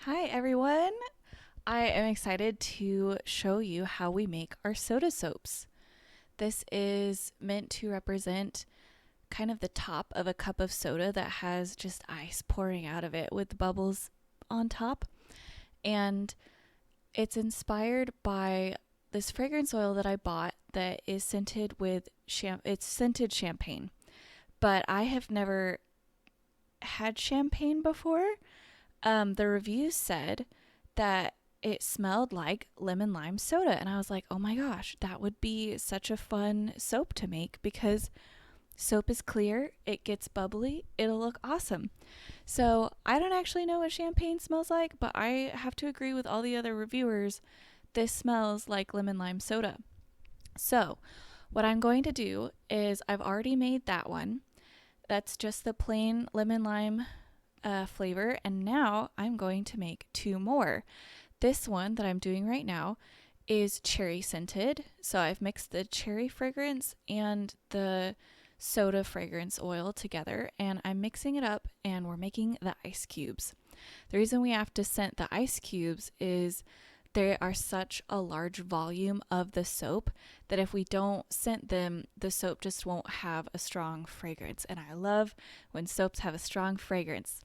Hi, everyone. I am excited to show you how we make our soda soaps. This is meant to represent kind of the top of a cup of soda that has just ice pouring out of it with bubbles on top. And it's inspired by this fragrance oil that I bought that is scented with it's scented champagne. But I have never had champagne before. The reviews said that it smelled like lemon lime soda. And I was like, oh my gosh, that would be such a fun soap to make because soap is clear, it gets bubbly, it'll look awesome. So I don't actually know what champagne smells like, but I have to agree with all the other reviewers. This smells like lemon lime soda. So, what I'm going to do is I've already made that one. That's just the plain lemon lime flavor, and now I'm going to make two more. This one that I'm doing right now is cherry scented. So I've mixed the cherry fragrance and the soda fragrance oil together, and I'm mixing it up, and we're making the ice cubes. The reason we have to scent the ice cubes is they are such a large volume of the soap that if we don't scent them, the soap just won't have a strong fragrance. And I love when soaps have a strong fragrance.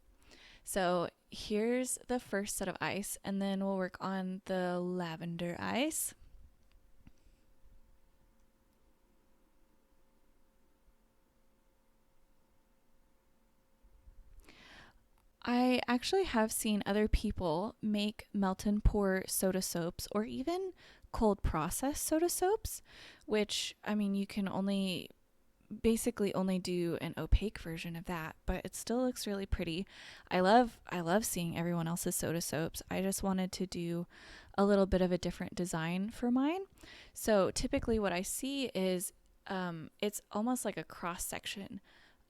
So here's the first set of ice, and then we'll work on the lavender ice. I actually have seen other people make melt and pour soda soaps or even cold process soda soaps, which I mean, you can only basically only do an opaque version of that, but it still looks really pretty. I love seeing everyone else's soda soaps. I just wanted to do a little bit of a different design for mine. So typically what I see is it's almost like a cross section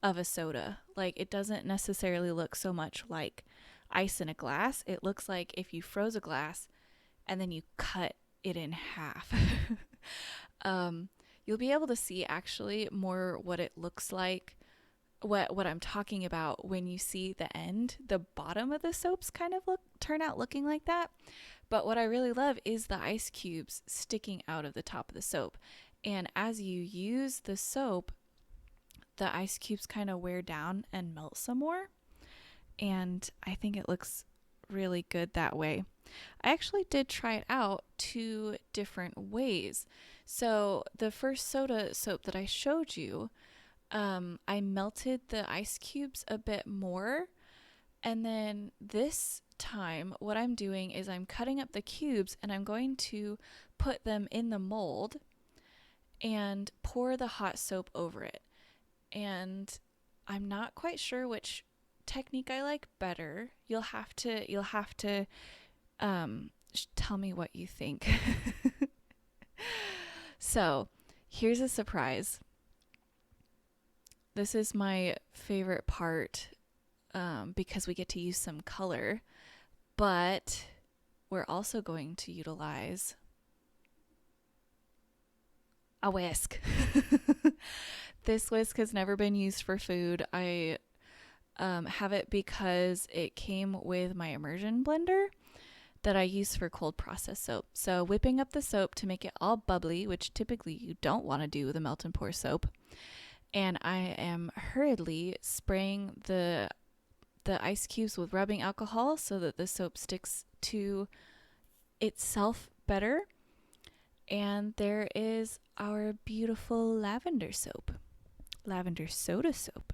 of a soda. Like it doesn't necessarily look so much like ice in a glass. It looks like if you froze a glass and then you cut it in half. um, you'll be able to see actually more what it looks like, what I'm talking about when you see the end. The bottom of the soaps kind of turn out looking like that. But what I really love is the ice cubes sticking out of the top of the soap. And as you use the soap, the ice cubes kind of wear down and melt some more. And I think it looks really good that way. I actually did try it out two different ways. So, the first soda soap that I showed you, I melted the ice cubes a bit more. And then this time, what I'm doing is I'm cutting up the cubes and I'm going to put them in the mold and pour the hot soap over it. And I'm not quite sure which technique I like better. You'll have to tell me what you think. So, here's a surprise. This is my favorite part because we get to use some color, but we're also going to utilize a whisk. This whisk has never been used for food. I have it because it came with my immersion blender that I use for cold process soap. So whipping up the soap to make it all bubbly, which typically you don't want to do with a melt and pour soap. And I am hurriedly spraying the ice cubes with rubbing alcohol so that the soap sticks to itself better. And there is our beautiful lavender soap, lavender soda soap.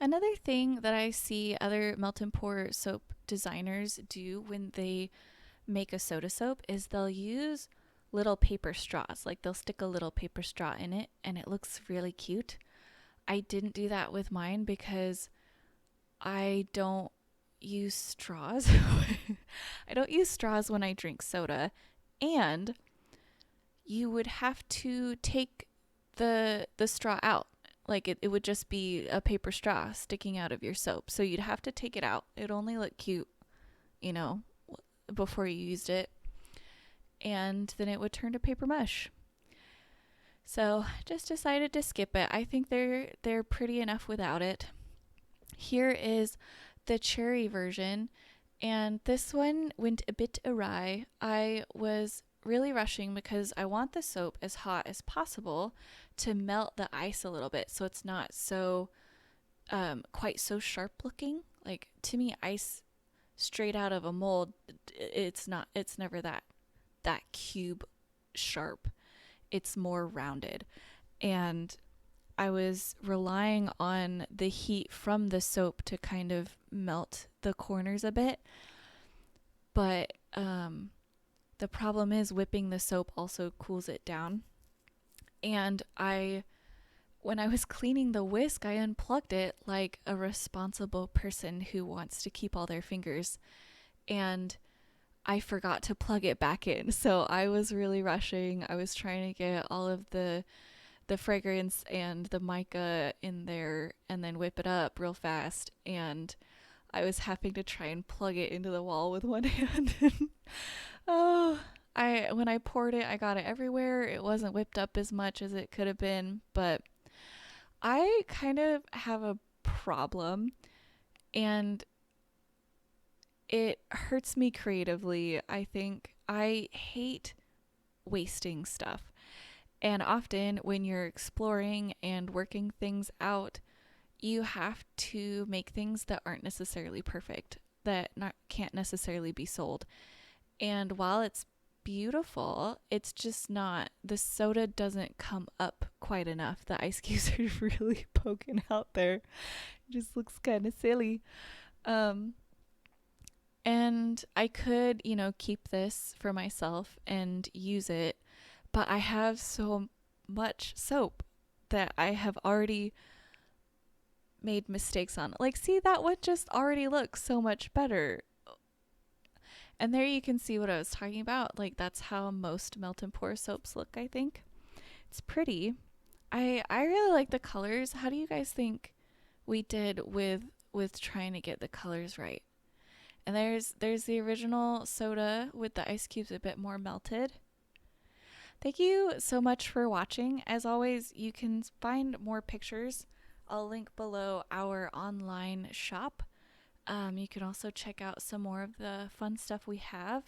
Another thing that I see other melt and pour soap designers do when they make a soda soap is they'll use little paper straws. Like they'll stick a little paper straw in it and it looks really cute. I didn't do that with mine because I don't use straws. I don't use straws when I drink soda. And you would have to take the straw out. Like it would just be a paper straw sticking out of your soap. So you'd have to take it out. It'd only look cute, you know, before you used it. And then it would turn to paper mush. So just decided to skip it. I think they're pretty enough without it. Here is the cherry version, and this one went a bit awry. I was really rushing because I want the soap as hot as possible to melt the ice a little bit so it's not so quite so sharp looking. Like to me, ice straight out of a mold, it's never that cube sharp. It's more rounded. And I was relying on the heat from the soap to kind of melt the corners a bit. But the problem is whipping the soap also cools it down. And when I was cleaning the whisk, I unplugged it like a responsible person who wants to keep all their fingers. And I forgot to plug it back in. So I was really rushing. I was trying to get all of the fragrance and the mica in there and then whip it up real fast, and I was having to try and plug it into the wall with one hand. Oh, I when I poured it, I got it everywhere. It wasn't whipped up as much as it could have been, but I kind of have a problem, and it hurts me creatively. I think I hate wasting stuff. And often when you're exploring and working things out, you have to make things that aren't necessarily perfect, that can't necessarily be sold. And while it's beautiful, it's just not, the soda doesn't come up quite enough. The ice cubes are really poking out there. It just looks kind of silly. Um, and I could, keep this for myself and use it, but I have so much soap that I have already made mistakes on. Like, see, that one just already looks so much better. And there you can see what I was talking about. Like, that's how most melt and pour soaps look, I think. It's pretty. I really like the colors. How do you guys think we did with trying to get the colors right? And there's the original soda with the ice cubes a bit more melted. Thank you so much for watching. As always, you can find more pictures. I'll link below our online shop. You can also check out some more of the fun stuff we have.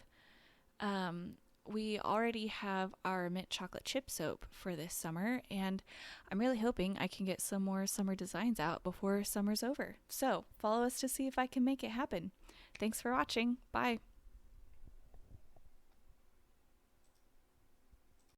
We already have our mint chocolate chip soap for this summer, and I'm really hoping I can get some more summer designs out before summer's over. So follow us to see if I can make it happen. Thanks for watching. Bye.